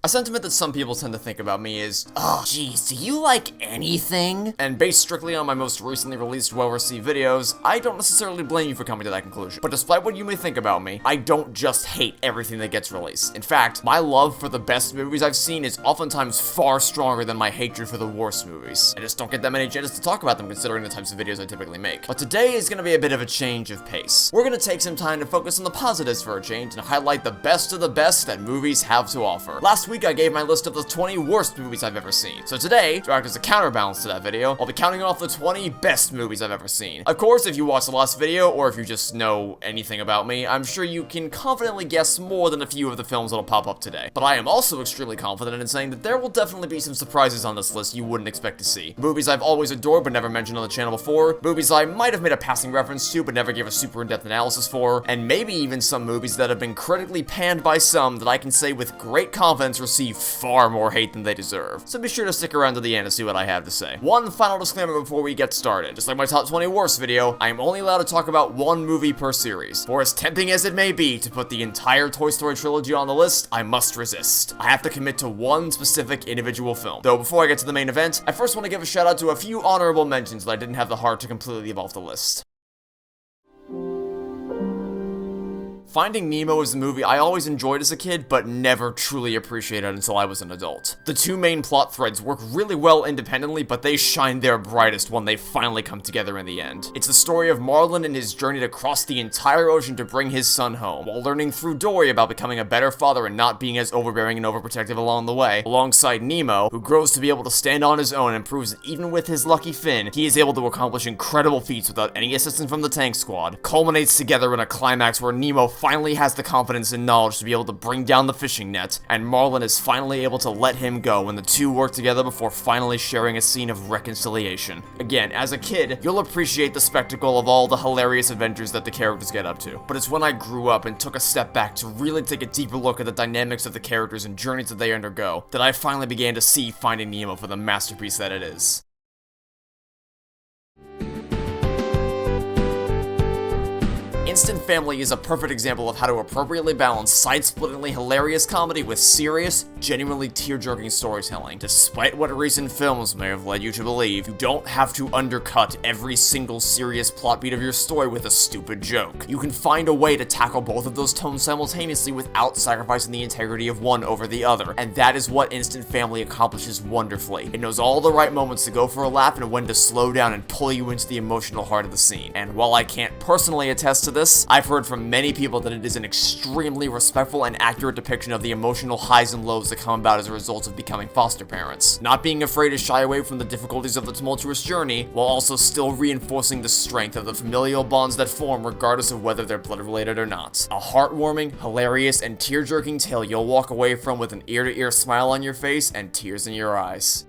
A sentiment that some people tend to think about me is, oh, geez, do you like anything? And based strictly on my most recently released well-received videos, I don't necessarily blame you for coming to that conclusion. But despite what you may think about me, I don't just hate everything that gets released. In fact, my love for the best movies I've seen is oftentimes far stronger than my hatred for the worst movies. I just don't get that many chances to talk about them considering the types of videos I typically make. But today is going to be a bit of a change of pace. We're going to take some time to focus on the positives for a change and highlight the best of the best that movies have to offer. Last week I gave my list of the 20 worst movies I've ever seen. So today, to act as a counterbalance to that video, I'll be counting off the 20 best movies I've ever seen. Of course, if you watched the last video, or if you just know anything about me, I'm sure you can confidently guess more than a few of the films that'll pop up today. But I am also extremely confident in saying that there will definitely be some surprises on this list you wouldn't expect to see. Movies I've always adored but never mentioned on the channel before, movies I might have made a passing reference to but never gave a super in-depth analysis for, and maybe even some movies that have been critically panned by some that I can say with great confidence receive far more hate than they deserve. So be sure to stick around to the end to see what I have to say. One final disclaimer before we get started. Just like my top 20 worst video, I am only allowed to talk about one movie per series. For as tempting as it may be to put the entire Toy Story trilogy on the list, I must resist. I have to commit to one specific individual film. Though before I get to the main event, I first want to give a shout out to a few honorable mentions that I didn't have the heart to completely leave off the list. Finding Nemo is a movie I always enjoyed as a kid, but never truly appreciated until I was an adult. The two main plot threads work really well independently, but they shine their brightest when they finally come together in the end. It's the story of Marlin and his journey to cross the entire ocean to bring his son home, while learning through Dory about becoming a better father and not being as overbearing and overprotective along the way, alongside Nemo, who grows to be able to stand on his own and proves that even with his lucky fin, he is able to accomplish incredible feats without any assistance from the tank squad, culminates together in a climax where Nemo finally has the confidence and knowledge to be able to bring down the fishing net, and Marlin is finally able to let him go, and the two work together before finally sharing a scene of reconciliation. Again, as a kid, you'll appreciate the spectacle of all the hilarious adventures that the characters get up to. But it's when I grew up and took a step back to really take a deeper look at the dynamics of the characters and journeys that they undergo, that I finally began to see Finding Nemo for the masterpiece that it is. Instant Family is a perfect example of how to appropriately balance side-splittingly hilarious comedy with serious, genuinely tear-jerking storytelling. Despite what recent films may have led you to believe, you don't have to undercut every single serious plot beat of your story with a stupid joke. You can find a way to tackle both of those tones simultaneously without sacrificing the integrity of one over the other, and that is what Instant Family accomplishes wonderfully. It knows all the right moments to go for a laugh and when to slow down and pull you into the emotional heart of the scene. And while I can't personally attest to this, I've heard from many people that it is an extremely respectful and accurate depiction of the emotional highs and lows that come about as a result of becoming foster parents. Not being afraid to shy away from the difficulties of the tumultuous journey, while also still reinforcing the strength of the familial bonds that form regardless of whether they're blood-related or not. A heartwarming, hilarious, and tear-jerking tale you'll walk away from with an ear-to-ear smile on your face and tears in your eyes.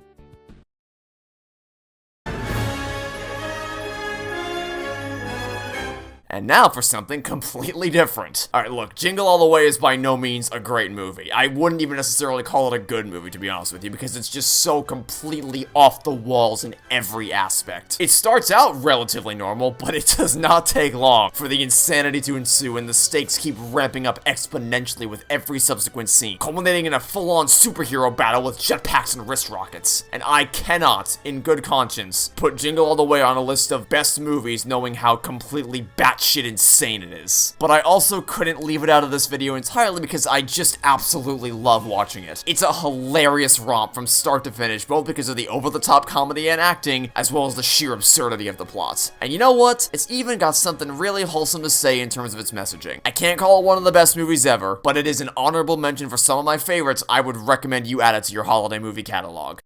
And now for something completely different. Alright, look, Jingle All the Way is by no means a great movie. I wouldn't even necessarily call it a good movie, to be honest with you, because it's just so completely off the walls in every aspect. It starts out relatively normal, but it does not take long for the insanity to ensue, and the stakes keep ramping up exponentially with every subsequent scene, culminating in a full-on superhero battle with jetpacks and wrist rockets. And I cannot, in good conscience, put Jingle All the Way on a list of best movies knowing how completely batshit insane it is. But I also couldn't leave it out of this video entirely because I just absolutely love watching it. It's a hilarious romp from start to finish, both because of the over-the-top comedy and acting, as well as the sheer absurdity of the plot. And you know what? It's even got something really wholesome to say in terms of its messaging. I can't call it one of the best movies ever, but it is an honorable mention for some of my favorites. I would recommend you add it to your holiday movie catalog.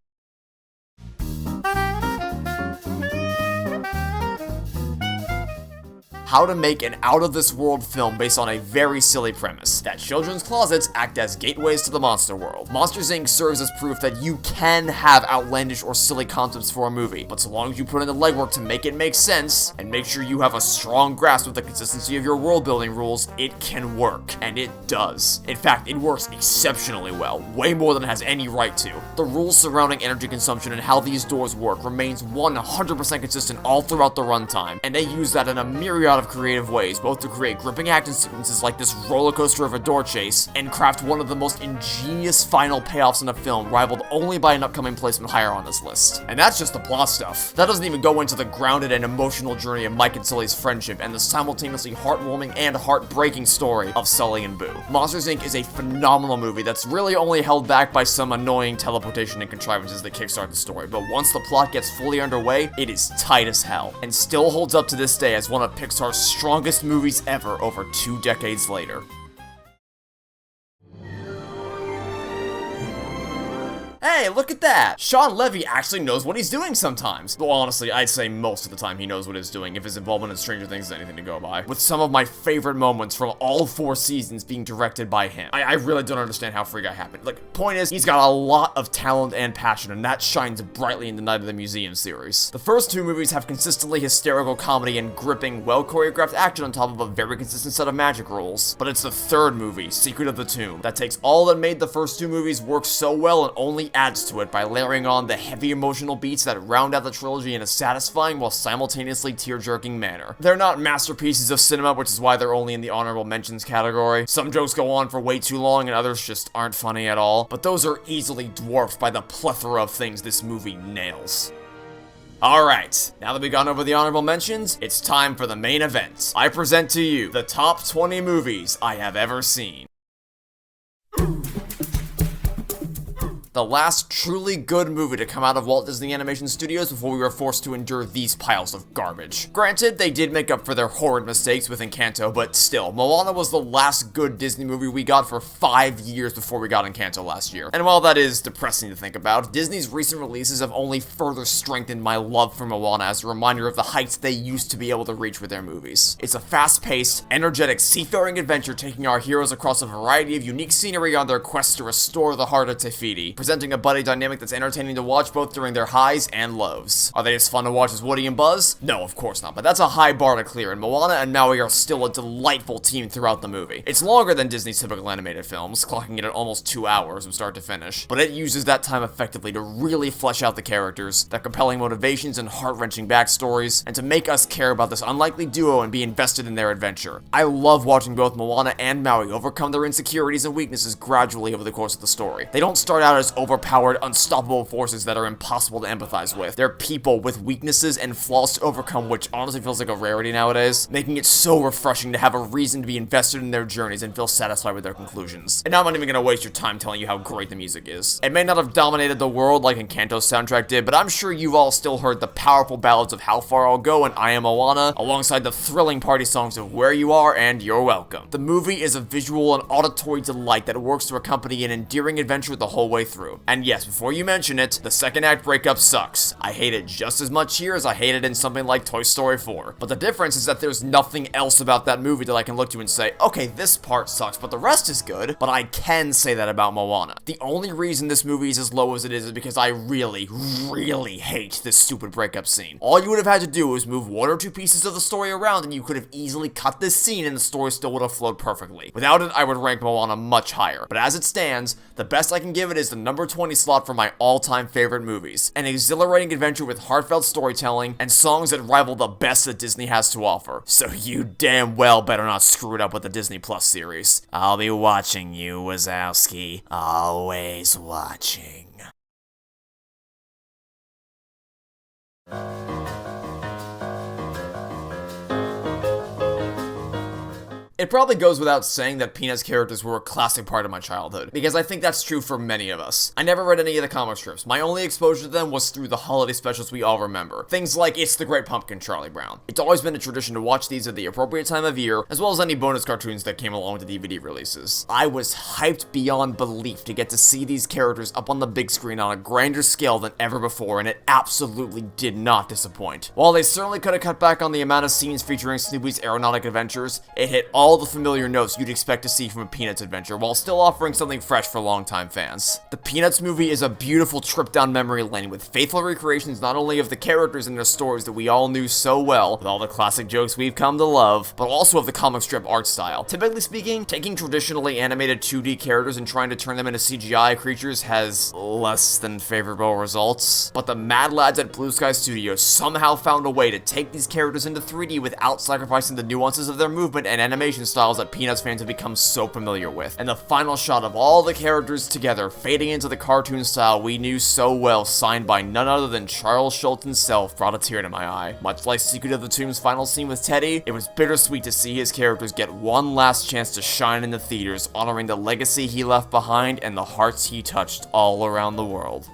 How to make an out-of-this-world film based on a very silly premise, that children's closets act as gateways to the monster world. Monsters, Inc. serves as proof that you can have outlandish or silly concepts for a movie, but so long as you put in the legwork to make it make sense, and make sure you have a strong grasp of the consistency of your world-building rules, it can work. And it does. In fact, it works exceptionally well, way more than it has any right to. The rules surrounding energy consumption and how these doors work remains 100% consistent all throughout the runtime, and they use that in a myriad of creative ways, both to create gripping action sequences like this roller coaster of a door chase, and craft one of the most ingenious final payoffs in a film, rivaled only by an upcoming placement higher on this list. And that's just the plot stuff. That doesn't even go into the grounded and emotional journey of Mike and Sully's friendship, and the simultaneously heartwarming and heartbreaking story of Sully and Boo. Monsters Inc. is a phenomenal movie that's really only held back by some annoying teleportation and contrivances that kickstart the story, but once the plot gets fully underway, it is tight as hell, and still holds up to this day as one of Pixar's strongest movies ever over 2 decades later. Hey, look at that! Shawn Levy actually knows what he's doing sometimes. Well, honestly, I'd say most of the time he knows what he's doing if his involvement in Stranger Things is anything to go by. With some of my favorite moments from all 4 seasons being directed by him. I really don't understand how Free Guy happened. Like, point is, he's got a lot of talent and passion, and that shines brightly in the Night of the Museum series. The first 2 movies have consistently hysterical comedy and gripping, well-choreographed action on top of a very consistent set of magic rules. But it's the 3rd movie, Secret of the Tomb, that takes all that made the first 2 movies work so well and only adds to it by layering on the heavy emotional beats that round out the trilogy in a satisfying while simultaneously tear-jerking manner. They're not masterpieces of cinema, which is why they're only in the honorable mentions category. Some jokes go on for way too long and others just aren't funny at all, but those are easily dwarfed by the plethora of things this movie nails. Alright, now that we've gone over the honorable mentions, it's time for the main event. I present to you the top 20 movies I have ever seen. The last truly good movie to come out of Walt Disney Animation Studios before we were forced to endure these piles of garbage. Granted, they did make up for their horrid mistakes with Encanto, but still, Moana was the last good Disney movie we got for 5 years before we got Encanto last year. And while that is depressing to think about, Disney's recent releases have only further strengthened my love for Moana as a reminder of the heights they used to be able to reach with their movies. It's a fast-paced, energetic, seafaring adventure taking our heroes across a variety of unique scenery on their quest to restore the heart of Te Fiti, presenting a buddy dynamic that's entertaining to watch both during their highs and lows. Are they as fun to watch as Woody and Buzz? No, of course not, but that's a high bar to clear, and Moana and Maui are still a delightful team throughout the movie. It's longer than Disney's typical animated films, clocking it at almost 2 hours from start to finish, but it uses that time effectively to really flesh out the characters, their compelling motivations and heart-wrenching backstories, and to make us care about this unlikely duo and be invested in their adventure. I love watching both Moana and Maui overcome their insecurities and weaknesses gradually over the course of the story. They don't start out as overpowered, unstoppable forces that are impossible to empathize with. They're people with weaknesses and flaws to overcome, which honestly feels like a rarity nowadays, making it so refreshing to have a reason to be invested in their journeys and feel satisfied with their conclusions. And now I'm not even gonna waste your time telling you how great the music is. It may not have dominated the world like Encanto's soundtrack did, but I'm sure you've all still heard the powerful ballads of How Far I'll Go and I Am Moana, alongside the thrilling party songs of Where You Are and You're Welcome. The movie is a visual and auditory delight that works to accompany an endearing adventure the whole way through. And yes, before you mention it, the second act breakup sucks. I hate it just as much here as I hate it in something like Toy Story 4. But the difference is that there's nothing else about that movie that I can look to and say, okay, this part sucks, but the rest is good. But I can say that about Moana. The only reason this movie is as low as it is because I really, really hate this stupid breakup scene. All you would have had to do was move 1 or 2 pieces of the story around and you could have easily cut this scene and the story still would have flowed perfectly. Without it, I would rank Moana much higher. But as it stands, the best I can give it is the number 20 slot for my all-time favorite movies. An exhilarating adventure with heartfelt storytelling and songs that rival the best that Disney has to offer. So you damn well better not screw it up with the Disney Plus series. I'll be watching you, Wazowski. Always watching. It probably goes without saying that Peanuts characters were a classic part of my childhood, because I think that's true for many of us. I never read any of the comic strips. My only exposure to them was through the holiday specials we all remember. Things like It's the Great Pumpkin, Charlie Brown. It's always been a tradition to watch these at the appropriate time of year, as well as any bonus cartoons that came along with the DVD releases. I was hyped beyond belief to get to see these characters up on the big screen on a grander scale than ever before, and it absolutely did not disappoint. While they certainly could have cut back on the amount of scenes featuring Snoopy's aeronautic adventures, it hit all all the familiar notes you'd expect to see from a Peanuts adventure, while still offering something fresh for longtime fans. The Peanuts movie is a beautiful trip down memory lane with faithful recreations not only of the characters and their stories that we all knew so well, with all the classic jokes we've come to love, but also of the comic strip art style. Typically speaking, taking traditionally animated 2D characters and trying to turn them into CGI creatures has less than favorable results, but the mad lads at Blue Sky Studios somehow found a way to take these characters into 3D without sacrificing the nuances of their movement and animation styles that Peanuts fans have become so familiar with. And the final shot of all the characters together, fading into the cartoon style we knew so well, signed by none other than Charles Schultz himself, brought a tear to my eye. Much like Secret of the Tomb's final scene with Teddy, it was bittersweet to see his characters get one last chance to shine in the theaters, honoring the legacy he left behind and the hearts he touched all around the world.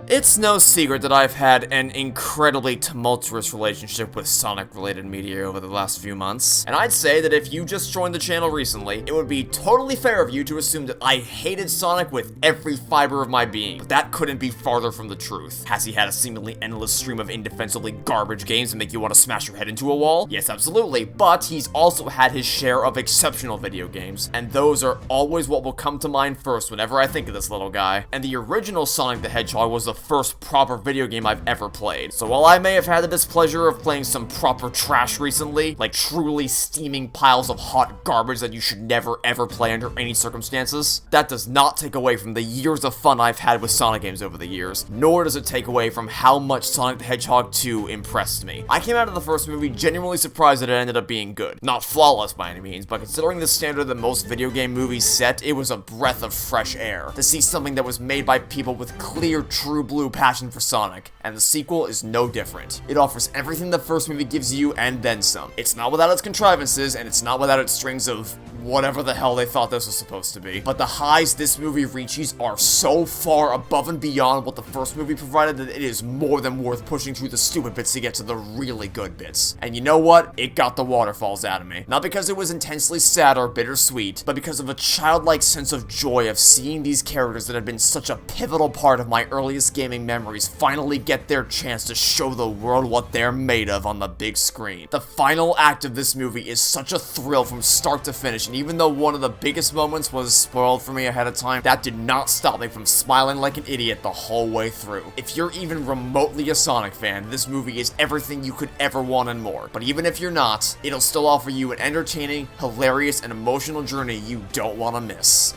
It's no secret that I've had an incredibly tumultuous relationship with Sonic-related media over the last few months, and I'd say that if you just joined the channel recently, it would be totally fair of you to assume that I hated Sonic with every fiber of my being, but that couldn't be farther from the truth. Has he had a seemingly endless stream of indefensibly garbage games that make you want to smash your head into a wall? Yes, absolutely, but he's also had his share of exceptional video games, and those are always what will come to mind first whenever I think of this little guy. And the original Sonic the Hedgehog was the first proper video game I've ever played. So while I may have had the displeasure of playing some proper trash recently, like truly steaming piles of hot garbage that you should never ever play under any circumstances, that does not take away from the years of fun I've had with Sonic games over the years, nor does it take away from how much Sonic the Hedgehog 2 impressed me. I came out of the first movie genuinely surprised that it ended up being good. Not flawless by any means, but considering the standard that most video game movies set, it was a breath of fresh air to see something that was made by people with clear, true blue passion for Sonic, and the sequel is no different. It offers everything the first movie gives you and then some. It's not without its contrivances, and it's not without its strings of whatever the hell they thought this was supposed to be. But the highs this movie reaches are so far above and beyond what the first movie provided that it is more than worth pushing through the stupid bits to get to the really good bits. And you know what? It got the waterfalls out of me. Not because it was intensely sad or bittersweet, but because of a childlike sense of joy of seeing these characters that had been such a pivotal part of my earliest gaming memories finally get their chance to show the world what they're made of on the big screen. The final act of this movie is such a thrill from start to finish, and even though one of the biggest moments was spoiled for me ahead of time, that did not stop me from smiling like an idiot the whole way through. If you're even remotely a Sonic fan, this movie is everything you could ever want and more. But even if you're not, it'll still offer you an entertaining, hilarious, and emotional journey you don't want to miss.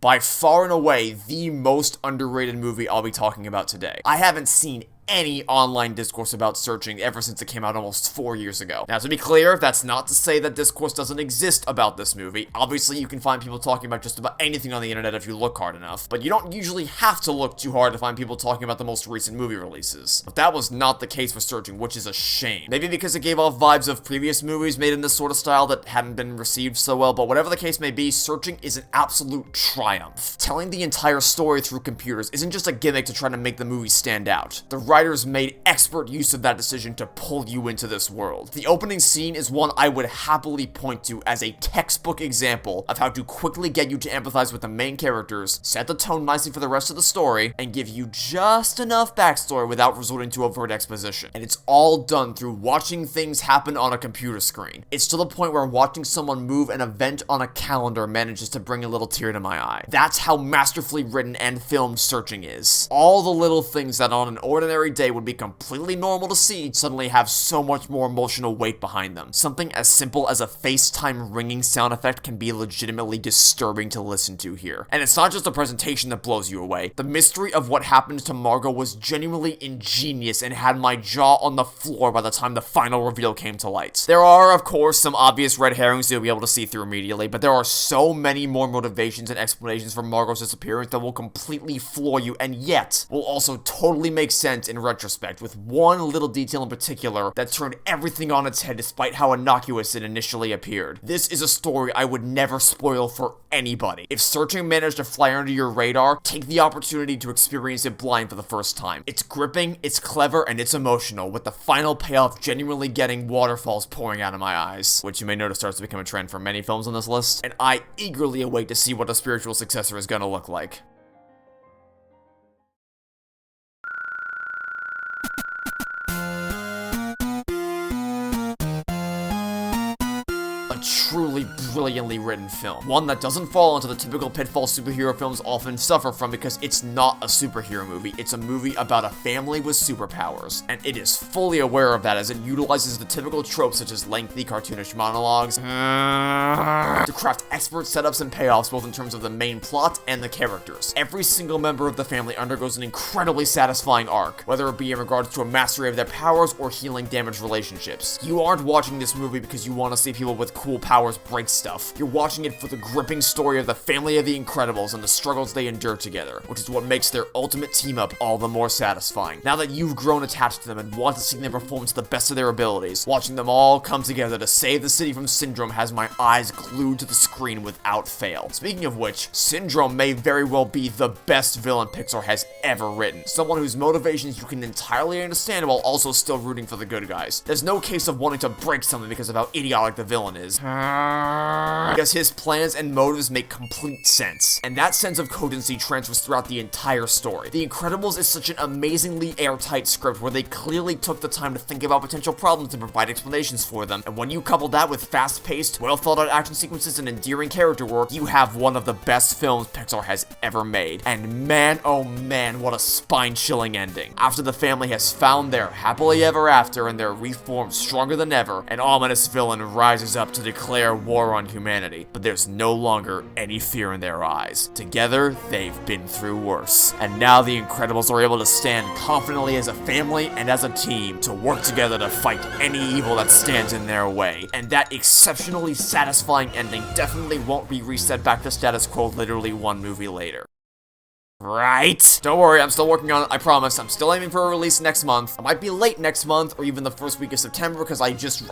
By far and away, the most underrated movie I'll be talking about today. I haven't seen any online discourse about searching ever since it came out almost 4 years ago. Now, to be clear, that's not to say that discourse doesn't exist about this movie. Obviously, you can find people talking about just about anything on the internet if you look hard enough, but you don't usually have to look too hard to find people talking about the most recent movie releases. But that was not the case for Searching, which is a shame. Maybe because it gave off vibes of previous movies made in this sort of style that hadn't been received so well, but whatever the case may be, Searching is an absolute triumph. Telling the entire story through computers isn't just a gimmick to try to make the movie stand out. The writers made expert use of that decision to pull you into this world. The opening scene is one I would happily point to as a textbook example of how to quickly get you to empathize with the main characters, set the tone nicely for the rest of the story, and give you just enough backstory without resorting to overt exposition. And it's all done through watching things happen on a computer screen. It's to the point where watching someone move an event on a calendar manages to bring a little tear to my eye. That's how masterfully written and filmed Searching is. All the little things that on an ordinary day would be completely normal to see suddenly have so much more emotional weight behind them. Something as simple as a FaceTime ringing sound effect can be legitimately disturbing to listen to here. And it's not just the presentation that blows you away. The mystery of what happened to Margot was genuinely ingenious and had my jaw on the floor by the time the final reveal came to light. There are, of course, some obvious red herrings you'll be able to see through immediately, but there are so many more motivations and explanations for Margot's disappearance that will completely floor you and yet will also totally make sense in in retrospect, with one little detail in particular that turned everything on its head despite how innocuous it initially appeared. This is a story I would never spoil for anybody. If Searching managed to fly under your radar, take the opportunity to experience it blind for the first time. It's gripping, it's clever, and it's emotional, with the final payoff genuinely getting waterfalls pouring out of my eyes, which you may notice starts to become a trend for many films on this list, and I eagerly await to see what a spiritual successor is gonna look like. A truly brilliantly written film. One that doesn't fall into the typical pitfalls superhero films often suffer from because it's not a superhero movie. It's a movie about a family with superpowers, and it is fully aware of that as it utilizes the typical tropes such as lengthy cartoonish monologues to craft expert setups and payoffs both in terms of the main plot and the characters. Every single member of the family undergoes an incredibly satisfying arc, whether it be in regards to a mastery of their powers or healing damaged relationships. You aren't watching this movie because you want to see people with cool powers break stuff. You're watching it for the gripping story of the family of the Incredibles and the struggles they endure together, which is what makes their ultimate team-up all the more satisfying. Now that you've grown attached to them and want to see them perform to the best of their abilities, watching them all come together to save the city from Syndrome has my eyes glued to the screen without fail. Speaking of which, Syndrome may very well be the best villain Pixar has ever written. Someone whose motivations you can entirely understand while also still rooting for the good guys. There's no case of wanting to break something because of how idiotic the villain is. Because his plans and motives make complete sense, and that sense of cogency transfers throughout the entire story. The Incredibles is such an amazingly airtight script where they clearly took the time to think about potential problems and provide explanations for them, and when you couple that with fast-paced, well-thought-out action sequences and endearing character work, you have one of the best films Pixar has ever made. And man, oh man, what a spine-chilling ending. After the family has found their happily ever after and they're reformed stronger than ever, an ominous villain rises up to declare war on humanity, but there's no longer any fear in their eyes. Together, they've been through worse. And now the Incredibles are able to stand confidently as a family and as a team to work together to fight any evil that stands in their way. And that exceptionally satisfying ending definitely won't be reset back to status quo literally one movie later. Right? Don't worry, I'm still working on it, I promise. I'm still aiming for a release next month. I might be late next month, or even the first week of September, because I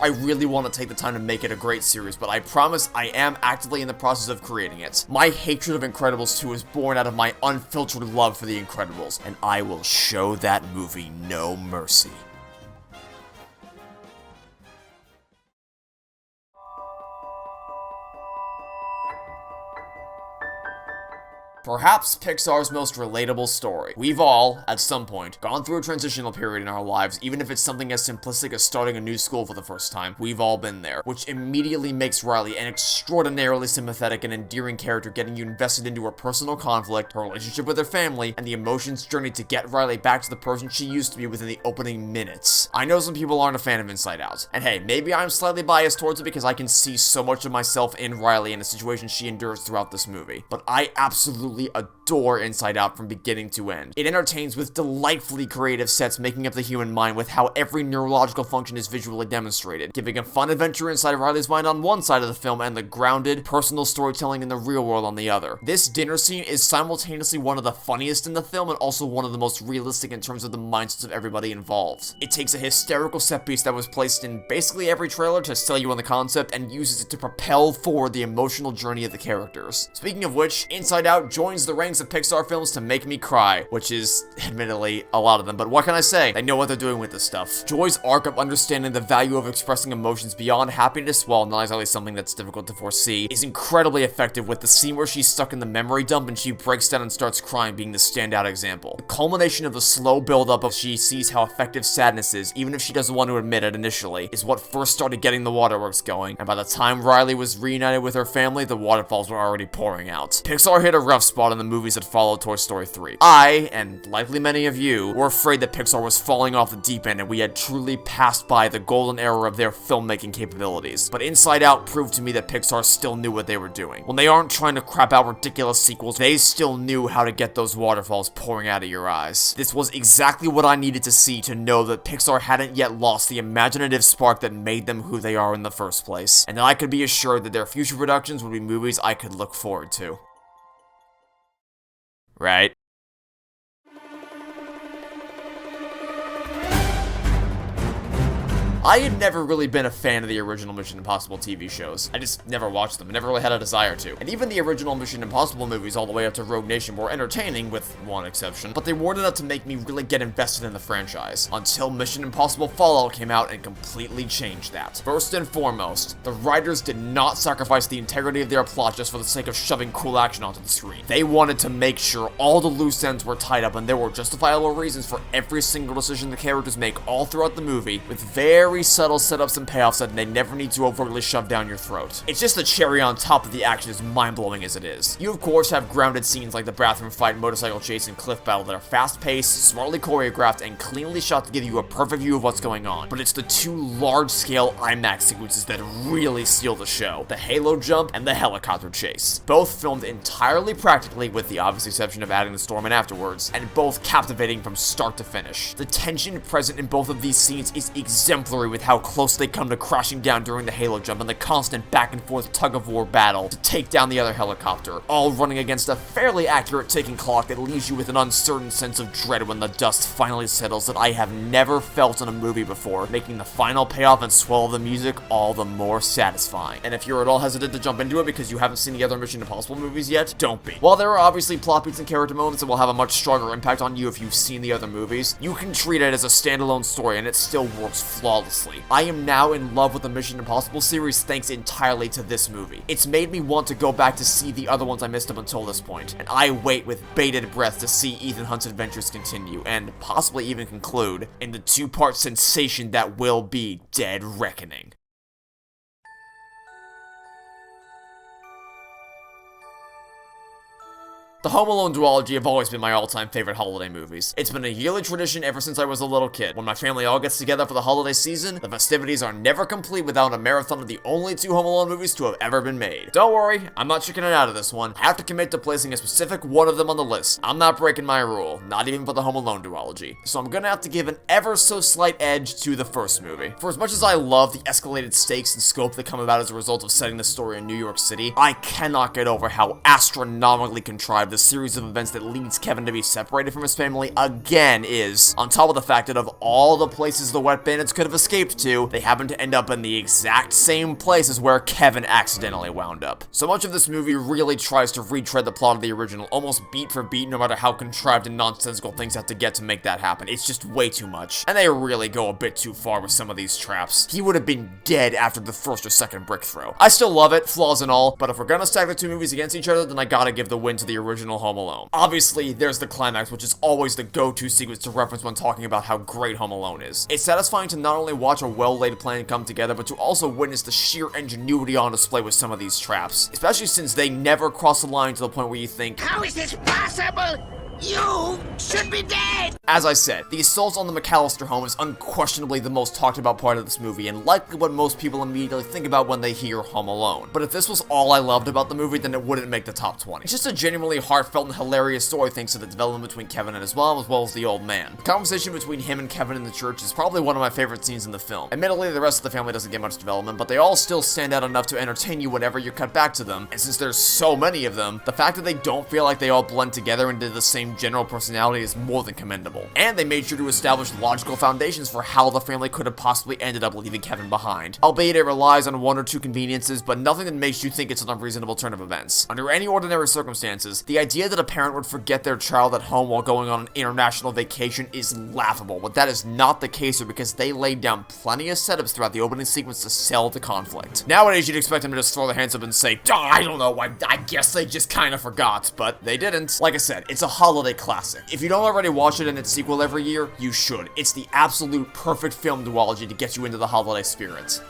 really want to take the time to make it a great series, but I promise I am actively in the process of creating it. My hatred of Incredibles 2 is born out of my unfiltered love for the Incredibles, and I will show that movie no mercy. Perhaps Pixar's most relatable story. We've all, at some point, gone through a transitional period in our lives, even if it's something as simplistic as starting a new school for the first time. We've all been there, which immediately makes Riley an extraordinarily sympathetic and endearing character, getting you invested into her personal conflict, her relationship with her family, and the emotions journey to get Riley back to the person she used to be within the opening minutes. I know some people aren't a fan of Inside Out, and hey, maybe I'm slightly biased towards it because I can see so much of myself in Riley and the situation she endures throughout this movie, but I absolutely adore Inside Out from beginning to end. It entertains with delightfully creative sets making up the human mind with how every neurological function is visually demonstrated, giving a fun adventure inside Riley's mind on one side of the film and the grounded, personal storytelling in the real world on the other. This dinner scene is simultaneously one of the funniest in the film and also one of the most realistic in terms of the mindsets of everybody involved. It takes a hysterical set piece that was placed in basically every trailer to sell you on the concept and uses it to propel forward the emotional journey of the characters. Speaking of which, Inside Out joins the ranks of Pixar films to make me cry, which is, admittedly, a lot of them, but what can I say? They know what they're doing with this stuff. Joy's arc of understanding the value of expressing emotions beyond happiness, while not exactly something that's difficult to foresee, is incredibly effective, with the scene where she's stuck in the memory dump and she breaks down and starts crying being the standout example. The culmination of the slow build-up of she sees how effective sadness is, even if she doesn't want to admit it initially, is what first started getting the waterworks going, and by the time Riley was reunited with her family, the waterfalls were already pouring out. Pixar hit a rough spot in the movies that followed Toy Story 3. I, and likely many of you, were afraid that Pixar was falling off the deep end and we had truly passed by the golden era of their filmmaking capabilities. But Inside Out proved to me that Pixar still knew what they were doing. When they aren't trying to crap out ridiculous sequels, they still knew how to get those waterfalls pouring out of your eyes. This was exactly what I needed to see to know that Pixar hadn't yet lost the imaginative spark that made them who they are in the first place, and that I could be assured that their future productions would be movies I could look forward to. Right? I had never really been a fan of the original Mission Impossible TV shows. I just never watched them, never really had a desire to. And even the original Mission Impossible movies all the way up to Rogue Nation were entertaining, with one exception, but they weren't enough to make me really get invested in the franchise, until Mission Impossible Fallout came out and completely changed that. First and foremost, the writers did not sacrifice the integrity of their plot just for the sake of shoving cool action onto the screen. They wanted to make sure all the loose ends were tied up and there were justifiable reasons for every single decision the characters make all throughout the movie, with very subtle setups and payoffs that they never need to overtly shove down your throat. It's just the cherry on top of the action, as mind-blowing as it is. You of course have grounded scenes like the bathroom fight, motorcycle chase, and cliff battle that are fast-paced, smartly choreographed, and cleanly shot to give you a perfect view of what's going on. But it's the two large-scale IMAX sequences that really steal the show: the Halo jump and the helicopter chase. Both filmed entirely practically, with the obvious exception of adding the storm in afterwards, and both captivating from start to finish. The tension present in both of these scenes is exemplary, with how close they come to crashing down during the Halo jump and the constant back and forth tug-of-war battle to take down the other helicopter, all running against a fairly accurate ticking clock that leaves you with an uncertain sense of dread when the dust finally settles that I have never felt in a movie before, making the final payoff and swell of the music all the more satisfying. And if you're at all hesitant to jump into it because you haven't seen the other Mission Impossible movies yet, don't be. While there are obviously plot beats and character moments that will have a much stronger impact on you if you've seen the other movies, you can treat it as a standalone story and it still works flawlessly. I am now in love with the Mission Impossible series thanks entirely to this movie. It's made me want to go back to see the other ones I missed up until this point, and I wait with bated breath to see Ethan Hunt's adventures continue, and possibly even conclude, in the two-part sensation that will be Dead Reckoning. The Home Alone duology have always been my all-time favorite holiday movies. It's been a yearly tradition ever since I was a little kid. When my family all gets together for the holiday season, the festivities are never complete without a marathon of the only two Home Alone movies to have ever been made. Don't worry, I'm not chickening out of this one. I have to commit to placing a specific one of them on the list. I'm not breaking my rule, not even for the Home Alone duology. So I'm gonna have to give an ever so slight edge to the first movie. For as much as I love the escalated stakes and scope that come about as a result of setting the story in New York City, I cannot get over how astronomically contrived the series of events that leads Kevin to be separated from his family again is, on top of the fact that of all the places the Wet Bandits could have escaped to, they happen to end up in the exact same place as where Kevin accidentally wound up. So much of this movie really tries to retread the plot of the original, almost beat for beat, no matter how contrived and nonsensical things have to get to make that happen. It's just way too much. And they really go a bit too far with some of these traps. He would have been dead after the first or second brick throw. I still love it, flaws and all, but if we're gonna stack the two movies against each other, then I gotta give the win to the original Home Alone. Obviously, there's the climax, which is always the go-to sequence to reference when talking about how great Home Alone is. It's satisfying to not only watch a well-laid plan come together, but to also witness the sheer ingenuity on display with some of these traps, especially since they never cross the line to the point where you think, how is this possible? You should be dead! As I said, the assault on the McAllister home is unquestionably the most talked about part of this movie, and likely what most people immediately think about when they hear Home Alone. But if this was all I loved about the movie, then it wouldn't make the top 20. It's just a genuinely heartfelt and hilarious story thanks to the development between Kevin and his mom, as well as the old man. The conversation between him and Kevin in the church is probably one of my favorite scenes in the film. Admittedly, the rest of the family doesn't get much development, but they all still stand out enough to entertain you whenever you cut back to them, and since there's so many of them, the fact that they don't feel like they all blend together into the same general personality is more than commendable. And they made sure to establish logical foundations for how the family could have possibly ended up leaving Kevin behind. Albeit it relies on one or two conveniences, but nothing that makes you think it's an unreasonable turn of events. Under any ordinary circumstances, the idea that a parent would forget their child at home while going on an international vacation is laughable, but that is not the case here because they laid down plenty of setups throughout the opening sequence to sell the conflict. Nowadays, you'd expect them to just throw their hands up and say, I don't know, I guess they just kinda forgot, but they didn't. Like I said, it's a holiday classic. If you don't already watch it in its sequel every year, you should. It's the absolute perfect film duology to get you into the holiday spirit.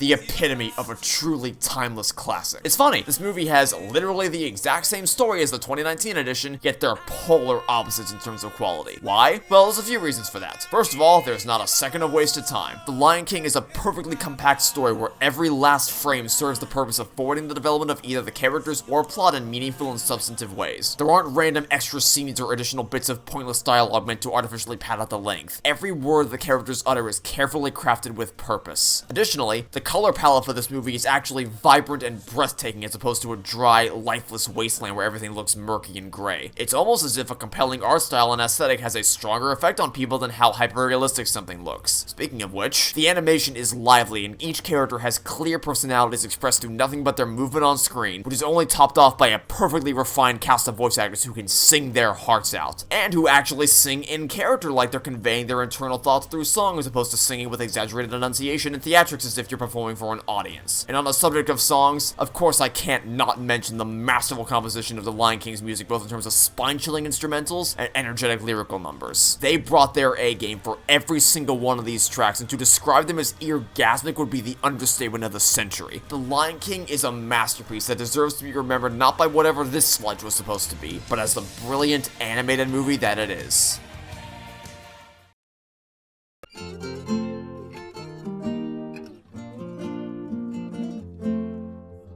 The epitome of a truly timeless classic. It's funny, this movie has literally the exact same story as the 2019 edition, yet they're polar opposites in terms of quality. Why? Well, there's a few reasons for that. First of all, there's not a second of wasted time. The Lion King is a perfectly compact story where every last frame serves the purpose of forwarding the development of either the characters or plot in meaningful and substantive ways. There aren't random extra scenes or additional bits of pointless dialogue meant to artificially pad out the length. Every word the characters utter is carefully crafted with purpose. Additionally, the color palette for this movie is actually vibrant and breathtaking as opposed to a dry, lifeless wasteland where everything looks murky and gray. It's almost as if a compelling art style and aesthetic has a stronger effect on people than how hyper-realistic something looks. Speaking of which, the animation is lively and each character has clear personalities expressed through nothing but their movement on screen, which is only topped off by a perfectly refined cast of voice actors who can sing their hearts out, and who actually sing in character like they're conveying their internal thoughts through song as opposed to singing with exaggerated enunciation and theatrics as if you're performing for an audience. And on the subject of songs, of course I can't not mention the masterful composition of the Lion King's music, both in terms of spine-chilling instrumentals and energetic lyrical numbers. They brought their A-game for every single one of these tracks, and to describe them as eargasmic would be the understatement of the century. The Lion King is a masterpiece that deserves to be remembered not by whatever this sludge was supposed to be, but as the brilliant animated movie that it is.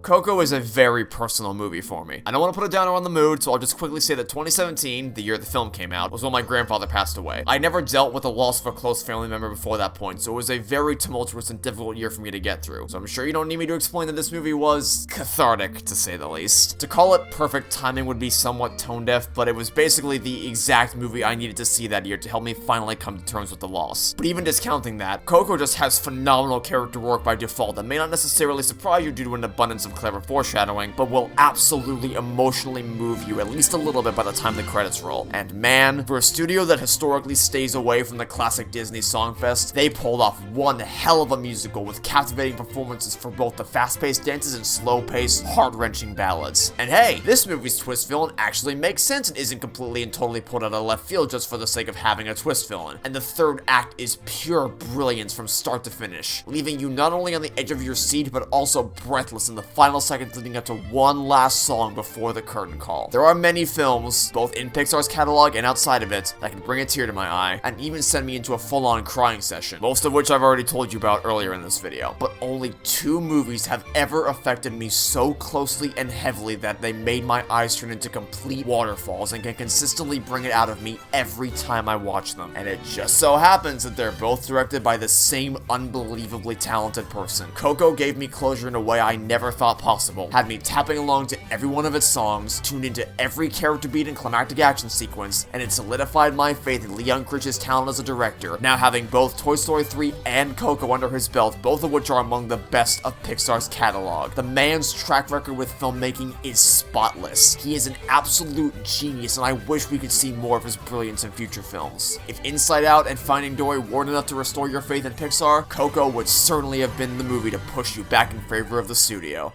Coco is a very personal movie for me. I don't want to put a downer on the mood, so I'll just quickly say that 2017, the year the film came out, was when my grandfather passed away. I never dealt with the loss of a close family member before that point, so it was a very tumultuous and difficult year for me to get through. So I'm sure you don't need me to explain that this movie was cathartic, to say the least. To call it perfect timing would be somewhat tone-deaf, but it was basically the exact movie I needed to see that year to help me finally come to terms with the loss. But even discounting that, Coco just has phenomenal character work by default that may not necessarily surprise you due to an abundance of clever foreshadowing, but will absolutely emotionally move you at least a little bit by the time the credits roll. And man, for a studio that historically stays away from the classic Disney Songfest, they pulled off one hell of a musical with captivating performances for both the fast-paced dances and slow-paced, heart-wrenching ballads. And hey, this movie's twist villain actually makes sense and isn't completely and totally pulled out of left field just for the sake of having a twist villain. And the third act is pure brilliance from start to finish, leaving you not only on the edge of your seat, but also breathless in the final seconds leading up to one last song before the curtain call. There are many films, both in Pixar's catalog and outside of it, that can bring a tear to my eye, and even send me into a full-on crying session, most of which I've already told you about earlier in this video. But only 2 movies have ever affected me so closely and heavily that they made my eyes turn into complete waterfalls and can consistently bring it out of me every time I watch them. And it just so happens that they're both directed by the same unbelievably talented person. Coco gave me closure in a way I never thought possible, had me tapping along to every one of its songs, tuned into every character beat and climactic action sequence, and it solidified my faith in Lee Unkrich's talent as a director, now having both Toy Story 3 and Coco under his belt, both of which are among the best of Pixar's catalog. The man's track record with filmmaking is spotless. He is an absolute genius, and I wish we could see more of his brilliance in future films. If Inside Out and Finding Dory weren't enough to restore your faith in Pixar, Coco would certainly have been the movie to push you back in favor of the studio.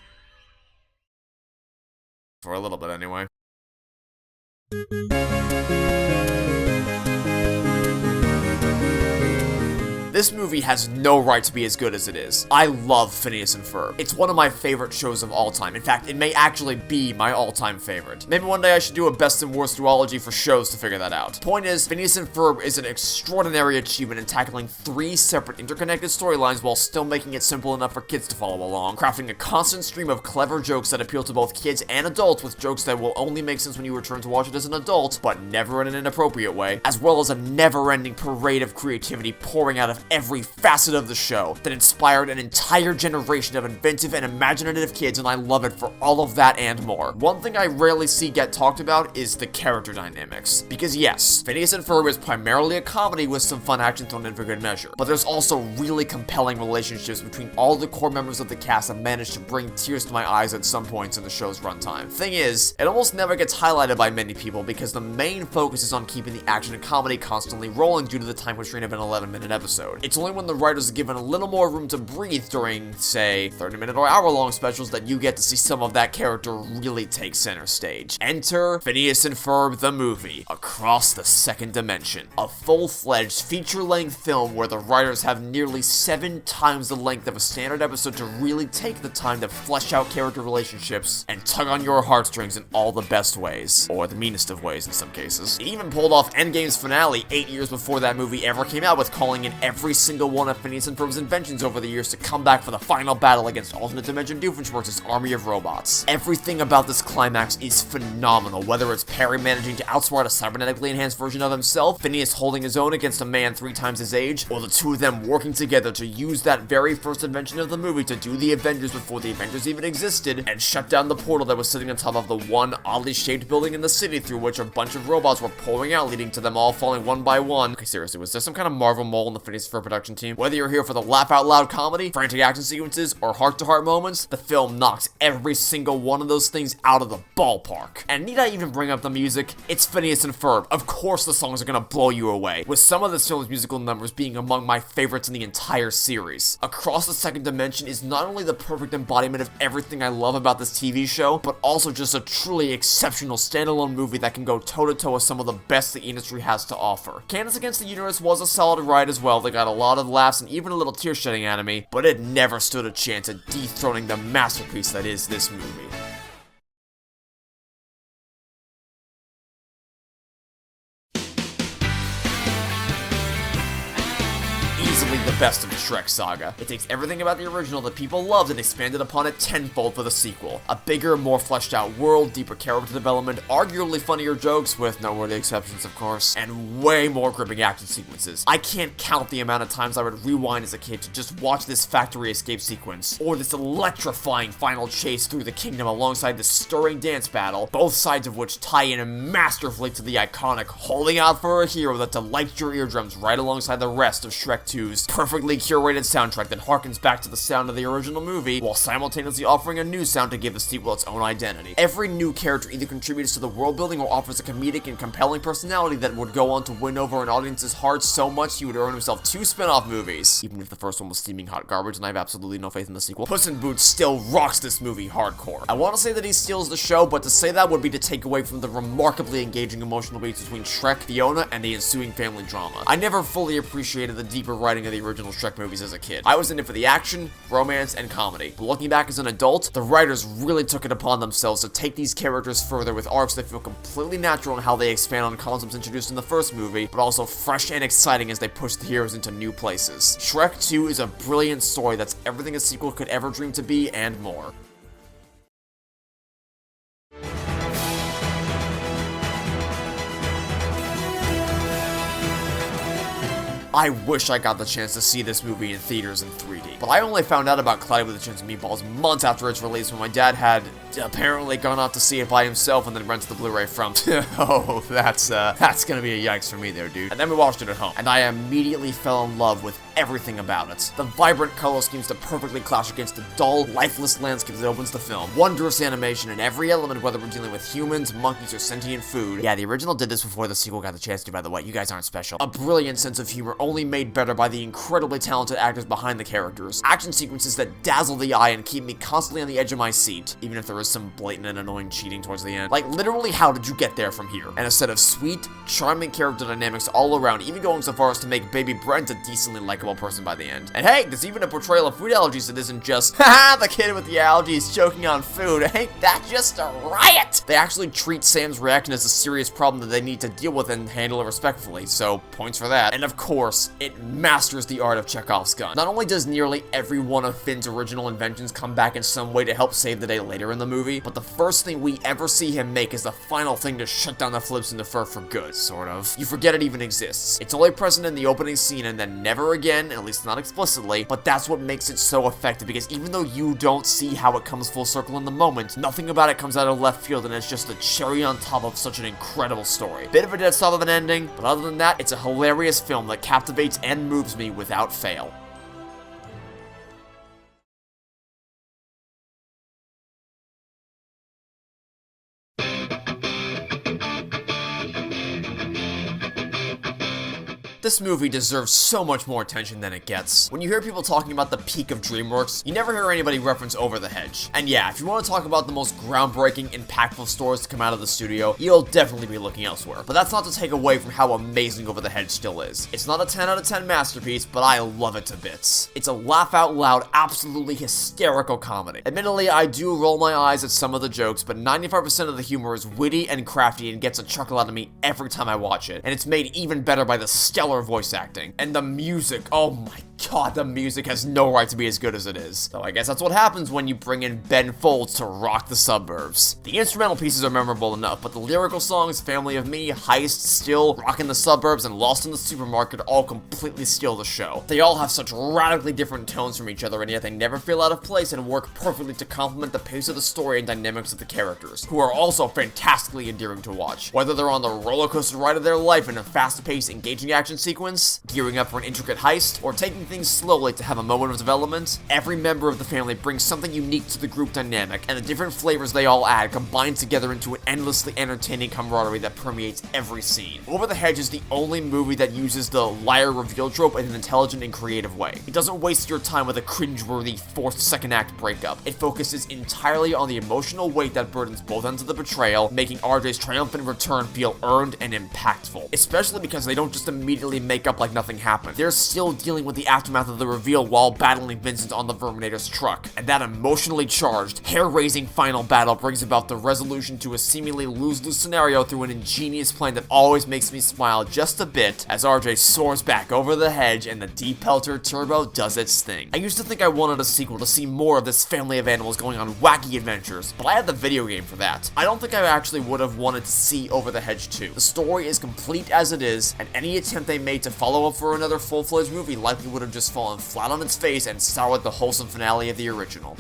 For a little bit, anyway. This movie has no right to be as good as it is. I love Phineas and Ferb. It's one of my favorite shows of all time. In fact, it may actually be my all-time favorite. Maybe one day I should do a best and worst duology for shows to figure that out. Point is, Phineas and Ferb is an extraordinary achievement in tackling 3 separate interconnected storylines while still making it simple enough for kids to follow along, crafting a constant stream of clever jokes that appeal to both kids and adults, with jokes that will only make sense when you return to watch it as an adult, but never in an inappropriate way, as well as a never-ending parade of creativity pouring out of every facet of the show that inspired an entire generation of inventive and imaginative kids, and I love it for all of that and more. One thing I rarely see get talked about is the character dynamics. Because yes, Phineas and Ferb is primarily a comedy with some fun action thrown in for good measure, but there's also really compelling relationships between all the core members of the cast that managed to bring tears to my eyes at some points in the show's runtime. Thing is, it almost never gets highlighted by many people because the main focus is on keeping the action and comedy constantly rolling due to the time constraint of an 11-minute episode. It's only when the writers are given a little more room to breathe during, say, 30-minute or hour-long specials that you get to see some of that character really take center stage. Enter Phineas and Ferb the movie, Across the Second Dimension, a full-fledged feature-length film where the writers have nearly 7 times the length of a standard episode to really take the time to flesh out character relationships and tug on your heartstrings in all the best ways, or the meanest of ways in some cases. It even pulled off Endgame's finale 8 years before that movie ever came out, with calling in every every single one of Phineas and Ferb's inventions over the years to come back for the final battle against alternate dimension Doofenshmirtz's army of robots. Everything about this climax is phenomenal, whether it's Perry managing to outsmart a cybernetically enhanced version of himself, Phineas holding his own against a man 3 times his age, or the two of them working together to use that very first invention of the movie to do the Avengers before the Avengers even existed, and shut down the portal that was sitting on top of the one oddly shaped building in the city through which a bunch of robots were pouring out, leading to them all falling one by one. Okay, seriously, was there some kind of Marvel mole in the Phineas and Ferb production team? Whether you're here for the laugh-out-loud comedy, frantic action sequences, or heart-to-heart moments, the film knocks every single one of those things out of the ballpark. And need I even bring up the music? It's Phineas and Ferb. Of course the songs are gonna blow you away, with some of this film's musical numbers being among my favorites in the entire series. Across the Second Dimension is not only the perfect embodiment of everything I love about this TV show, but also just a truly exceptional standalone movie that can go toe-to-toe with some of the best the industry has to offer. Candace Against the Universe was a solid ride as well. They got a lot of laughs and even a little tear-shedding out of me, but it never stood a chance at dethroning the masterpiece that is this movie. Easily the best of the Shrek saga. It takes everything about the original that people loved and expanded upon it tenfold for the sequel. A bigger, more fleshed out world, deeper character development, arguably funnier jokes, with noteworthy exceptions of course, and way more gripping action sequences. I can't count the amount of times I would rewind as a kid to just watch this factory escape sequence, or this electrifying final chase through the kingdom alongside this stirring dance battle, both sides of which tie in masterfully to the iconic holding out for a hero that delights your eardrums right alongside the rest of Shrek 2's perfectly curated soundtrack that harkens back to the sound of the original movie, while simultaneously offering a new sound to give the sequel its own identity. Every new character either contributes to the world building or offers a comedic and compelling personality that would go on to win over an audience's hearts so much he would earn himself 2 spin-off movies, even if the first one was steaming hot garbage and I have absolutely no faith in the sequel. Puss in Boots still rocks this movie hardcore. I want to say that he steals the show, but to say that would be to take away from the remarkably engaging emotional beats between Shrek, Fiona, and the ensuing family drama. I never fully appreciated the deeper writing of the original Shrek movies as a kid. I was in it for the action, romance, and comedy. But looking back as an adult, the writers really took it upon themselves to take these characters further with arcs that feel completely natural in how they expand on concepts introduced in the first movie, but also fresh and exciting as they push the heroes into new places. Shrek 2 is a brilliant story that's everything a sequel could ever dream to be and more. I wish I got the chance to see this movie in theaters in 3D, but I only found out about Cloudy with a Chance of Meatballs months after its release when my dad had apparently gone off to see it by himself and then rented the Blu-ray from. Oh, that's gonna be a yikes for me there, dude. And then we watched it at home, and I immediately fell in love with everything about it. The vibrant color schemes to perfectly clash against the dull, lifeless landscape that opens the film. Wondrous animation in every element, whether we're dealing with humans, monkeys, or sentient food. Yeah, the original did this before the sequel got the chance to, by the way. You guys aren't special. A brilliant sense of humor only made better by the incredibly talented actors behind the characters. Action sequences that dazzle the eye and keep me constantly on the edge of my seat, even if there is some blatant and annoying cheating towards the end. Like, literally, how did you get there from here? And a set of sweet, charming character dynamics all around, even going so far as to make Baby Brent a decently likable person by the end. And hey, there's even a portrayal of food allergies that isn't just, haha, the kid with the allergies choking on food. Ain't that just a riot? They actually treat Sam's reaction as a serious problem that they need to deal with and handle it respectfully, so points for that. And of course, it masters the art of Chekhov's gun. Not only does nearly every one of Finn's original inventions come back in some way to help save the day later in the movie, but the first thing we ever see him make is the final thing to shut down the flips in the fur for good, sort of. You forget it even exists. It's only present in the opening scene and then never again, at least not explicitly, but that's what makes it so effective, because even though you don't see how it comes full circle in the moment, nothing about it comes out of left field, and it's just the cherry on top of such an incredible story. Bit of a dead stop of an ending, but other than that, it's a hilarious film that captivates and moves me without fail. This movie deserves so much more attention than it gets. When you hear people talking about the peak of DreamWorks, you never hear anybody reference Over the Hedge. And yeah, if you want to talk about the most groundbreaking, impactful stories to come out of the studio, you'll definitely be looking elsewhere. But that's not to take away from how amazing Over the Hedge still is. It's not a 10 out of 10 masterpiece, but I love it to bits. It's a laugh out loud, absolutely hysterical comedy. Admittedly, I do roll my eyes at some of the jokes, but 95% of the humor is witty and crafty and gets a chuckle out of me every time I watch it. And it's made even better by the stellar stellar voice acting. And the music, oh my god, the music has no right to be as good as it is. Though I guess that's what happens when you bring in Ben Folds to rock the suburbs. The instrumental pieces are memorable enough, but the lyrical songs, Family of Me, Heist, Still, Rockin' the Suburbs, and Lost in the Supermarket all completely steal the show. They all have such radically different tones from each other, and yet they never feel out of place and work perfectly to complement the pace of the story and dynamics of the characters, who are also fantastically endearing to watch. Whether they're on the roller coaster ride of their life in a fast-paced, engaging action sequence, gearing up for an intricate heist, or taking things slowly to have a moment of development, every member of the family brings something unique to the group dynamic, and the different flavors they all add combine together into an endlessly entertaining camaraderie that permeates every scene. Over the Hedge is the only movie that uses the liar reveal trope in an intelligent and creative way. It doesn't waste your time with a cringeworthy forced second act breakup. It focuses entirely on the emotional weight that burdens both ends of the betrayal, making RJ's triumphant return feel earned and impactful. Especially because they don't just immediately make up like nothing happened. They're still dealing with the aftermath of the reveal while battling Vincent on the Verminator's truck. And that emotionally charged, hair-raising final battle brings about the resolution to a seemingly lose-lose scenario through an ingenious plan that always makes me smile just a bit as RJ soars back over the hedge and the D-Pelter Turbo does its thing. I used to think I wanted a sequel to see more of this family of animals going on wacky adventures, but I had the video game for that. I don't think I actually would have wanted to see Over the Hedge 2. The story is complete as it is, and any attempt they made to follow up for another full-fledged movie likely would have just fallen flat on its face and soured the wholesome finale of the original.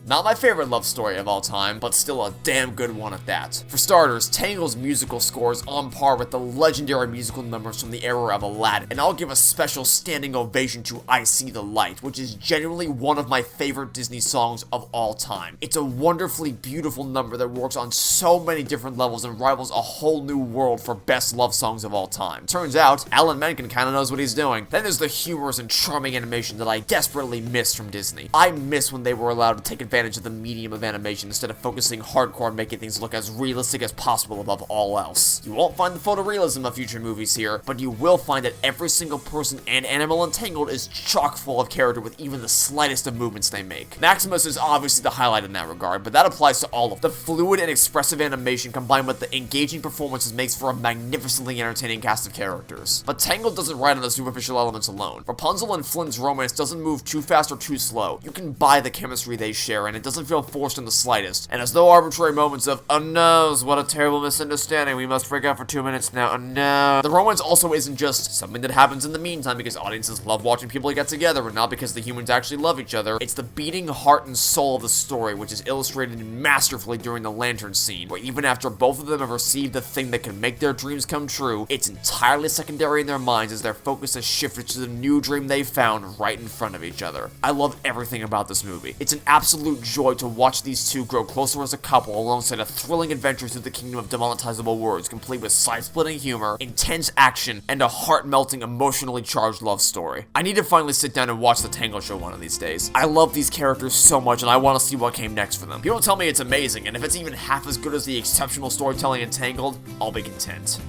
Not my favorite love story of all time, but still a damn good one at that. For starters, Tangled's musical score is on par with the legendary musical numbers from the era of Aladdin, and I'll give a special standing ovation to I See the Light, which is genuinely one of my favorite Disney songs of all time. It's a wonderfully beautiful number that works on so many different levels and rivals a whole new world for best love songs of all time. Turns out, Alan Menken kinda knows what he's doing. Then there's the humorous and charming animation that I desperately miss from Disney. I miss when they were allowed to take advantage of the medium of animation instead of focusing hardcore on making things look as realistic as possible above all else. You won't find the photorealism of future movies here, but you will find that every single person and animal in Tangled is chock full of character with even the slightest of movements they make. Maximus is obviously the highlight in that regard, but that applies to all of them. The fluid and expressive animation combined with the engaging performances makes for a magnificently entertaining cast of characters. But Tangled doesn't ride on the superficial elements alone. Rapunzel and Flynn's romance doesn't move too fast or too slow. You can buy the chemistry they share, and it doesn't feel forced in the slightest. And as though arbitrary moments of, oh no, what a terrible misunderstanding, we must freak out for 2 minutes now, oh no. The romance also isn't just something that happens in the meantime because audiences love watching people get together and not because the humans actually love each other. It's the beating heart and soul of the story, which is illustrated masterfully during the lantern scene, where even after both of them have received the thing that can make their dreams come true, it's entirely secondary in their minds as their focus has shifted to the new dream they found right in front of each other. I love everything about this movie. It's an absolute joy to watch these two grow closer as a couple alongside a thrilling adventure through the kingdom of demonetizable words, complete with side-splitting humor, intense action, and a heart-melting, emotionally charged love story. I need to finally sit down and watch the Tangled show one of these days. I love these characters so much and I want to see what came next for them. People tell me it's amazing, and if it's even half as good as the exceptional storytelling in Tangled, I'll be content.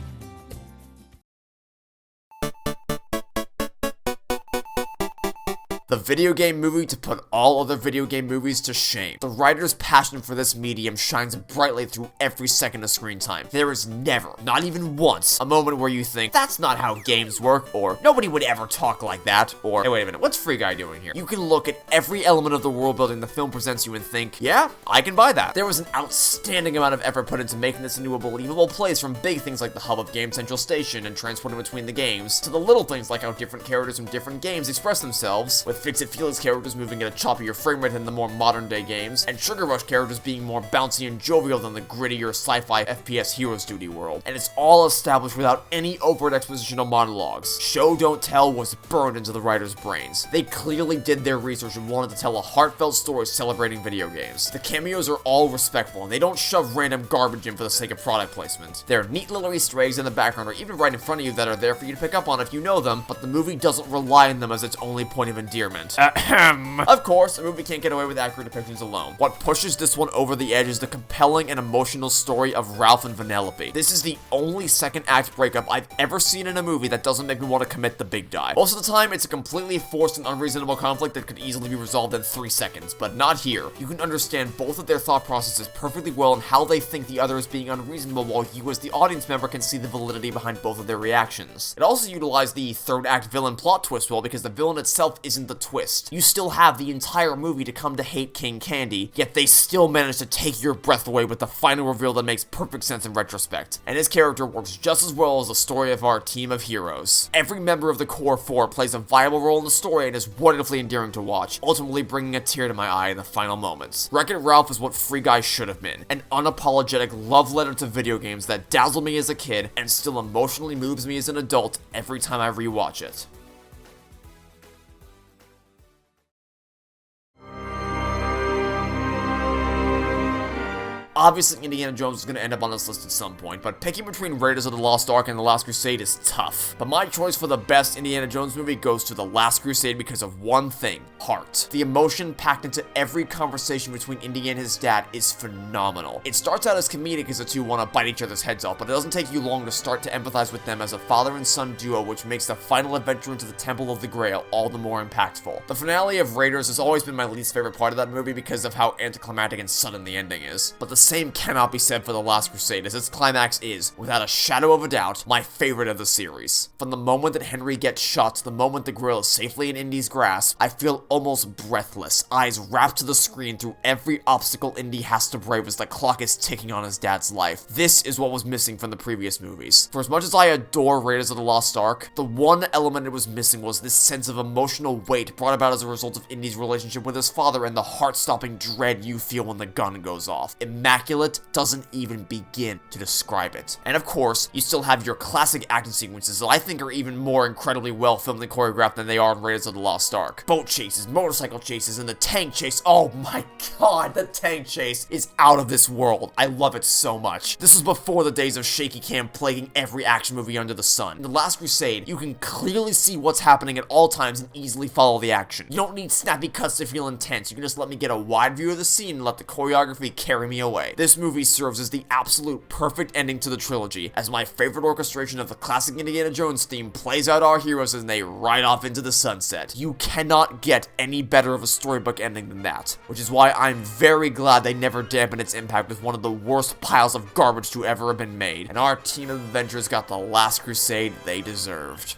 The video game movie to put all other video game movies to shame. The writer's passion for this medium shines brightly through every second of screen time. There is never, not even once, a moment where you think, that's not how games work, or nobody would ever talk like that, or, hey, wait a minute, what's Free Guy doing here? You can look at every element of the world building the film presents you and think, yeah, I can buy that. There was an outstanding amount of effort put into making this into a believable place, from big things like the hub of Game Central Station and transporting between the games, to the little things like how different characters from different games express themselves, with Fix-It Felix characters moving at a choppier frame rate than the more modern-day games, and Sugar Rush characters being more bouncy and jovial than the grittier sci-fi FPS Heroes Duty world. And it's all established without any overt expositional monologues. Show don't tell was burned into the writers' brains. They clearly did their research and wanted to tell a heartfelt story celebrating video games. The cameos are all respectful, and they don't shove random garbage in for the sake of product placement. There are neat little Easter eggs in the background or even right in front of you that are there for you to pick up on if you know them, but the movie doesn't rely on them as its only point of endearment. endearment. Ahem. Of course, a movie can't get away with accurate depictions alone. What pushes this one over the edge is the compelling and emotional story of Ralph and Vanellope. This is the only second act breakup I've ever seen in a movie that doesn't make me want to commit the big dive. Most of the time, it's a completely forced and unreasonable conflict that could easily be resolved in 3 seconds, but not here. You can understand both of their thought processes perfectly well and how they think the other is being unreasonable, while you as the audience member can see the validity behind both of their reactions. It also utilized the third act villain plot twist well, because the villain itself isn't the twist. You still have the entire movie to come to hate King Candy, yet they still manage to take your breath away with the final reveal that makes perfect sense in retrospect. And his character works just as well as the story of our team of heroes. Every member of the core four plays a viable role in the story and is wonderfully endearing to watch, ultimately bringing a tear to my eye in the final moments. Wreck-It Ralph is what Free Guy should have been, an unapologetic love letter to video games that dazzled me as a kid and still emotionally moves me as an adult every time I rewatch it. Obviously, Indiana Jones is going to end up on this list at some point, but picking between Raiders of the Lost Ark and The Last Crusade is tough. But my choice for the best Indiana Jones movie goes to The Last Crusade because of one thing: heart. The emotion packed into every conversation between Indy and his dad is phenomenal. It starts out as comedic as the two want to bite each other's heads off, but it doesn't take you long to start to empathize with them as a father and son duo, which makes the final adventure into the Temple of the Grail all the more impactful. The finale of Raiders has always been my least favorite part of that movie because of how anticlimactic and sudden the ending is. But the same cannot be said for The Last Crusade, as its climax is, without a shadow of a doubt, my favorite of the series. From the moment that Henry gets shot to the moment the Grail is safely in Indy's grasp, I feel almost breathless, eyes wrapped to the screen through every obstacle Indy has to brave as the clock is ticking on his dad's life. This is what was missing from the previous movies. For as much as I adore Raiders of the Lost Ark, the one element it was missing was this sense of emotional weight brought about as a result of Indy's relationship with his father and the heart-stopping dread you feel when the gun goes off. Immaculate doesn't even begin to describe it. And of course, you still have your classic action sequences that I think are even more incredibly well filmed and choreographed than they are in Raiders of the Lost Ark. Boat chases, motorcycle chases, and the tank chase. Oh my god, the tank chase is out of this world. I love it so much. This was before the days of shaky cam plaguing every action movie under the sun. In The Last Crusade, you can clearly see what's happening at all times and easily follow the action. You don't need snappy cuts to feel intense. You can just let me get a wide view of the scene and let the choreography carry me away. This movie serves as the absolute perfect ending to the trilogy, as my favorite orchestration of the classic Indiana Jones theme plays out our heroes as they ride off into the sunset. You cannot get any better of a storybook ending than that, which is why I'm very glad they never dampened its impact with one of the worst piles of garbage to ever have been made, and our team of adventurers got the Last Crusade they deserved.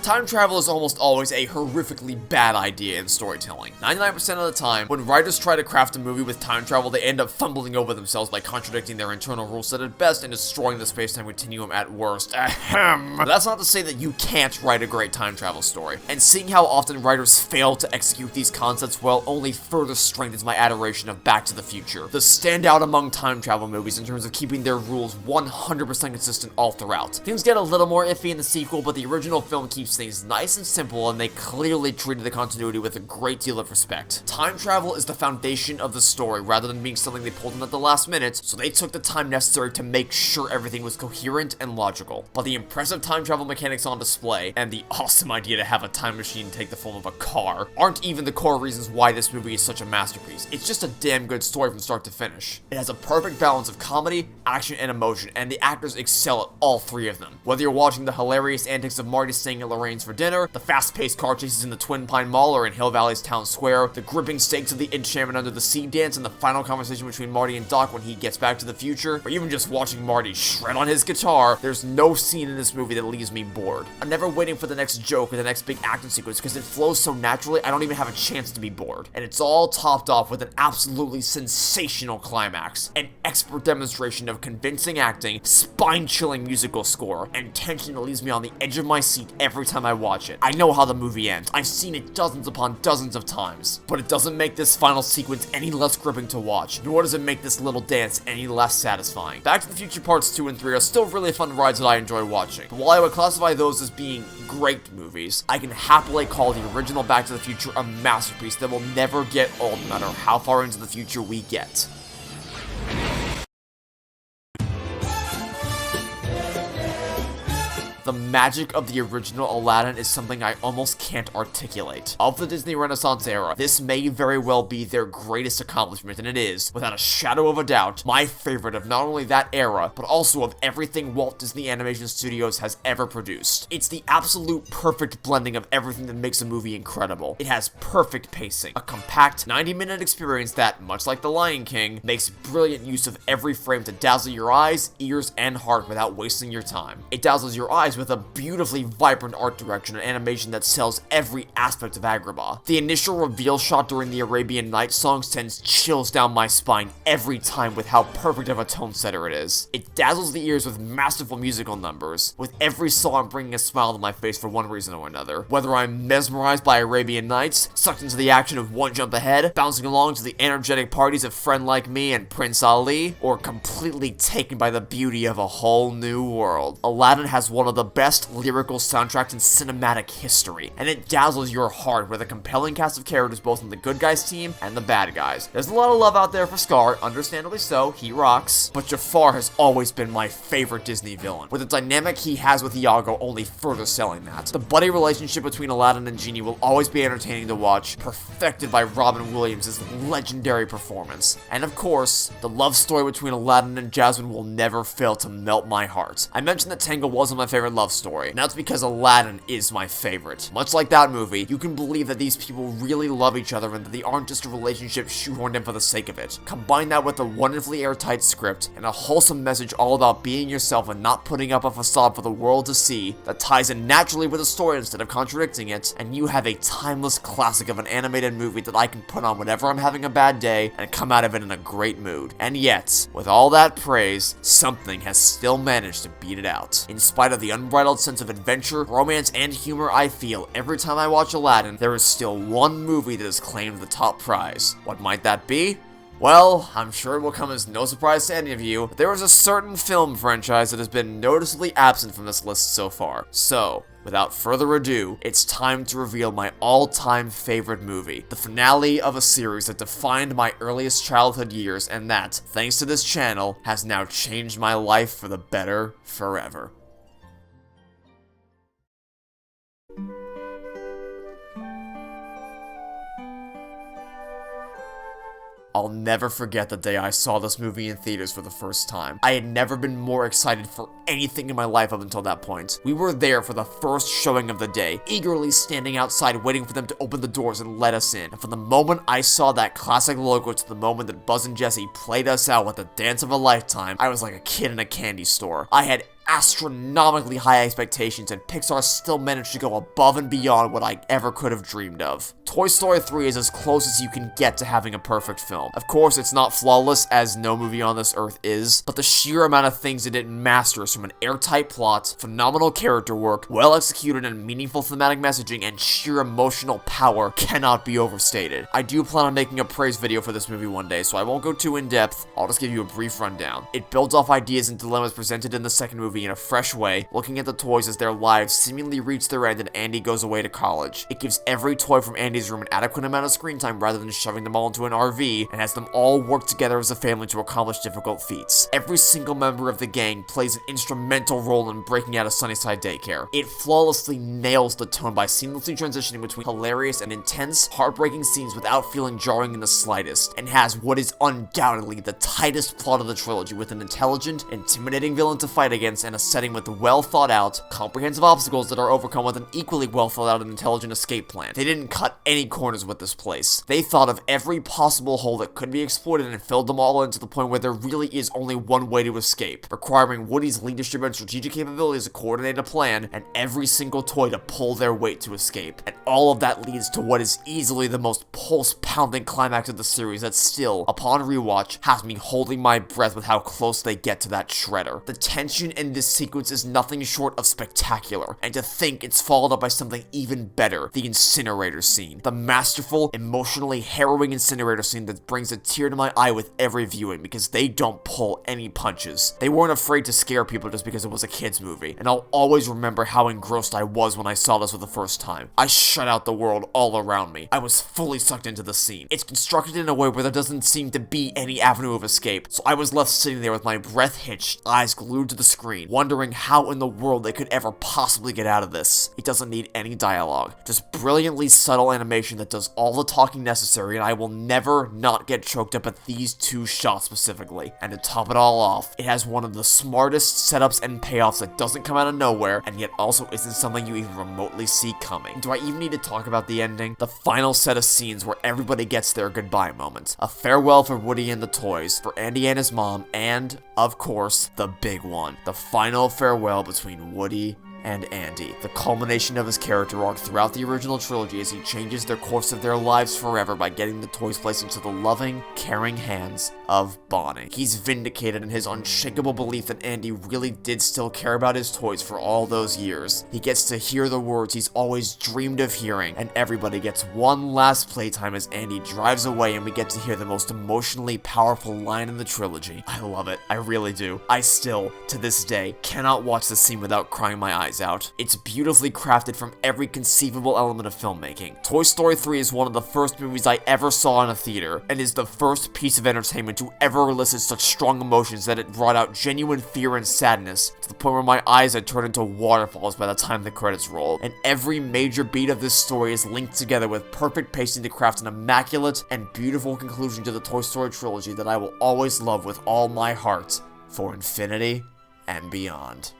Time travel is almost always a horrifically bad idea in storytelling. 99% of the time, when writers try to craft a movie with time travel, they end up fumbling over themselves by contradicting their internal rule set at best and destroying the space-time continuum at worst. Ahem. But that's not to say that you can't write a great time travel story. And seeing how often writers fail to execute these concepts well only further strengthens my adoration of Back to the Future, the standout among time travel movies in terms of keeping their rules 100% consistent all throughout. Things get a little more iffy in the sequel, but the original film keeps things nice and simple, and they clearly treated the continuity with a great deal of respect. Time travel is the foundation of the story rather than being something they pulled in at the last minute, so they took the time necessary to make sure everything was coherent and logical. But the impressive time travel mechanics on display, and the awesome idea to have a time machine take the form of a car, aren't even the core reasons why this movie is such a masterpiece. It's just a damn good story from start to finish. It has a perfect balance of comedy, action, and emotion, and the actors excel at all three of them. Whether you're watching the hilarious antics of Marty staying at Lorraine's for dinner, the fast-paced car chases in the Twin Pine Mall or in Hill Valley's Town Square, the gripping stakes of the Enchantment Under the Sea dance, and the final conversation between Marty and Doc when he gets back to the future, or even just watching Marty shred on his guitar, there's no scene in this movie that leaves me bored. I'm never waiting for the next joke or the next big action sequence because it flows so naturally I don't even have a chance to be bored. And it's all topped off with an absolutely sensational climax, an expert demonstration of convincing acting, spine-chilling musical score, and tension that leaves me on the edge of my seat every time I watch it. I know how the movie ends. I've seen it dozens upon dozens of times. But it doesn't make this final sequence any less gripping to watch, nor does it make this little dance any less satisfying. Back to the Future Parts 2 and 3 are still really fun rides that I enjoy watching. But while I would classify those as being great movies, I can happily call the original Back to the Future a masterpiece that will never get old no matter how far into the future we get. The magic of the original Aladdin is something I almost can't articulate. Of the Disney Renaissance era, this may very well be their greatest accomplishment, and it is, without a shadow of a doubt, my favorite of not only that era, but also of everything Walt Disney Animation Studios has ever produced. It's the absolute perfect blending of everything that makes a movie incredible. It has perfect pacing, a compact 90-minute experience that, much like The Lion King, makes brilliant use of every frame to dazzle your eyes, ears, and heart without wasting your time. It dazzles your eyes with a beautifully vibrant art direction and animation that sells every aspect of Agrabah. The initial reveal shot during the Arabian Nights song sends chills down my spine every time with how perfect of a tone setter it is. It dazzles the ears with masterful musical numbers, with every song bringing a smile to my face for one reason or another. Whether I'm mesmerized by Arabian Nights, sucked into the action of One Jump Ahead, bouncing along to the energetic parties of Friend Like Me and Prince Ali, or completely taken by the beauty of a whole new world, Aladdin has one of the best lyrical soundtracks in cinematic history, and it dazzles your heart with a compelling cast of characters both on the good guys team and the bad guys. There's a lot of love out there for Scar, understandably so, he rocks, but Jafar has always been my favorite Disney villain, with the dynamic he has with Iago only further selling that. The buddy relationship between Aladdin and Genie will always be entertaining to watch, perfected by Robin Williams' legendary performance. And of course, the love story between Aladdin and Jasmine will never fail to melt my heart. I mentioned that Tangled wasn't my favorite love story, and that's because Aladdin is my favorite. Much like that movie, you can believe that these people really love each other and that they aren't just a relationship shoehorned in for the sake of it. Combine that with a wonderfully airtight script and a wholesome message all about being yourself and not putting up a facade for the world to see that ties in naturally with the story instead of contradicting it, and you have a timeless classic of an animated movie that I can put on whenever I'm having a bad day and come out of it in a great mood. And yet, with all that praise, something has still managed to beat it out. In spite of the unbridled sense of adventure, romance, and humor I feel every time I watch Aladdin, there is still one movie that has claimed the top prize. What might that be? Well, I'm sure it will come as no surprise to any of you, but there is a certain film franchise that has been noticeably absent from this list so far. So, without further ado, it's time to reveal my all-time favorite movie, the finale of a series that defined my earliest childhood years and that, thanks to this channel, has now changed my life for the better forever. I'll never forget the day I saw this movie in theaters for the first time. I had never been more excited for anything in my life up until that point. We were there for the first showing of the day, eagerly standing outside waiting for them to open the doors and let us in. And from the moment I saw that classic logo to the moment that Buzz and Jessie played us out with the dance of a lifetime, I was like a kid in a candy store. I had astronomically high expectations, and Pixar still managed to go above and beyond what I ever could have dreamed of. Toy Story 3 is as close as you can get to having a perfect film. Of course, it's not flawless, as no movie on this earth is, but the sheer amount of things it masters, from an airtight plot, phenomenal character work, well-executed and meaningful thematic messaging, and sheer emotional power cannot be overstated. I do plan on making a praise video for this movie one day, so I won't go too in-depth, I'll just give you a brief rundown. It builds off ideas and dilemmas presented in the second movie in a fresh way, looking at the toys as their lives seemingly reach their end and Andy goes away to college. It gives every toy from Andy's room an adequate amount of screen time rather than shoving them all into an RV, and has them all work together as a family to accomplish difficult feats. Every single member of the gang plays an instrumental role in breaking out of Sunnyside Daycare. It flawlessly nails the tone by seamlessly transitioning between hilarious and intense, heartbreaking scenes without feeling jarring in the slightest, and has what is undoubtedly the tightest plot of the trilogy, with an intelligent, intimidating villain to fight against and a setting with well-thought-out, comprehensive obstacles that are overcome with an equally well-thought-out and intelligent escape plan. They didn't cut any corners with this place. They thought of every possible hole that could be exploited and filled them all in to the point where there really is only one way to escape, requiring Woody's leadership and strategic capabilities to coordinate a plan, and every single toy to pull their weight to escape. And all of that leads to what is easily the most pulse-pounding climax of the series that still, upon rewatch, has me holding my breath with how close they get to that shredder. The tension in this sequence is nothing short of spectacular, and to think it's followed up by something even better, the incinerator scene. The masterful, emotionally harrowing incinerator scene that brings a tear to my eye with every viewing, because they don't pull any punches. They weren't afraid to scare people just because it was a kid's movie, and I'll always remember how engrossed I was when I saw this for the first time. I shut out the world all around me. I was fully sucked into the scene. It's constructed in a way where there doesn't seem to be any avenue of escape, so I was left sitting there with my breath hitched, eyes glued to the screen, screen, wondering how in the world they could ever possibly get out of this. It doesn't need any dialogue, just brilliantly subtle animation that does all the talking necessary, and I will never not get choked up at these two shots specifically. And to top it all off, it has one of the smartest setups and payoffs that doesn't come out of nowhere, and yet also isn't something you even remotely see coming. Do I even need to talk about the ending? The final set of scenes where everybody gets their goodbye moment. A farewell for Woody and the toys, for Andy and his mom, and, of course, the big one. The final farewell between Woody and Andy, the culmination of his character arc throughout the original trilogy as he changes the course of their lives forever by getting the toys placed into the loving, caring hands of Bonnie. He's vindicated in his unshakable belief that Andy really did still care about his toys for all those years. He gets to hear the words he's always dreamed of hearing, and everybody gets one last playtime as Andy drives away and we get to hear the most emotionally powerful line in the trilogy. I love it. I really do. I still, to this day, cannot watch this scene without crying my eyes out. It's beautifully crafted from every conceivable element of filmmaking. Toy Story 3 is one of the first movies I ever saw in a theater, and is the first piece of entertainment to ever elicit such strong emotions that it brought out genuine fear and sadness, to the point where my eyes had turned into waterfalls by the time the credits rolled. And every major beat of this story is linked together with perfect pacing to craft an immaculate and beautiful conclusion to the Toy Story trilogy that I will always love with all my heart, for infinity and beyond.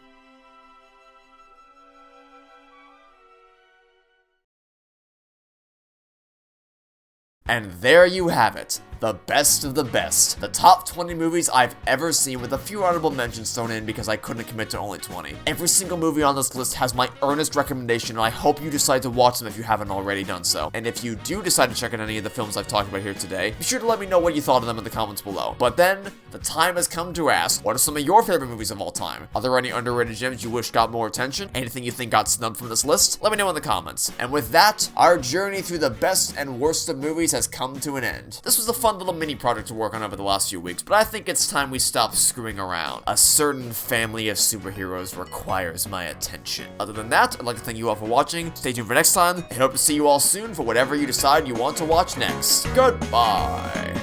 And there you have it. The best of the best. The top 20 movies I've ever seen, with a few honorable mentions thrown in because I couldn't commit to only 20. Every single movie on this list has my earnest recommendation, and I hope you decide to watch them if you haven't already done so. And if you do decide to check out any of the films I've talked about here today, be sure to let me know what you thought of them in the comments below. But then, the time has come to ask, what are some of your favorite movies of all time? Are there any underrated gems you wish got more attention? Anything you think got snubbed from this list? Let me know in the comments. And with that, our journey through the best and worst of movies has come to an end. This was a fun little mini project to work on over the last few weeks, but I think it's time we stop screwing around. A certain family of superheroes requires my attention. Other than that, I'd like to thank you all for watching. Stay tuned for next time, and hope to see you all soon for whatever you decide you want to watch next. Goodbye.